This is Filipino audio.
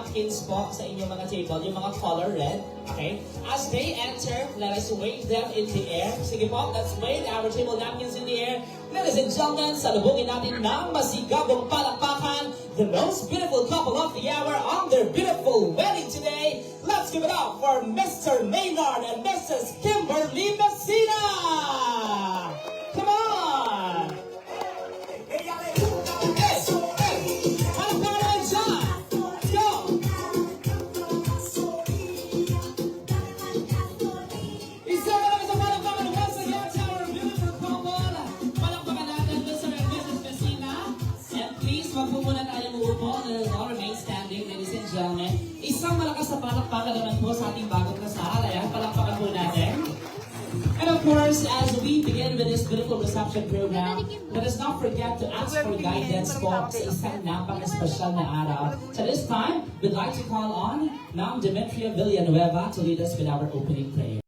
napkins po sa inyong mga table, yung mga color red. Okay? As they enter, let us wave them in the air. Sige po, let's wave our table napkins in the air. Ladies and gentlemen, salubungin natin ng masigabong palakpakan the most beautiful couple of the hour on their beautiful wedding today. Let's give it up for Mr. Maynard and Mrs. Kimberly Messina! Come on! Wag po muna tayo uupo. All remain standing, ladies and gentlemen. Isang malakas na palakpakan naman po sa ating bagong kasal. Ayan, palakpakan po natin. And of course, as we begin with this beautiful reception program, let us not forget to ask for guidance po sa isang napaka-special na araw. So this time, we'd like to call on Ma'am Demetria Villanueva to lead us with our opening prayer.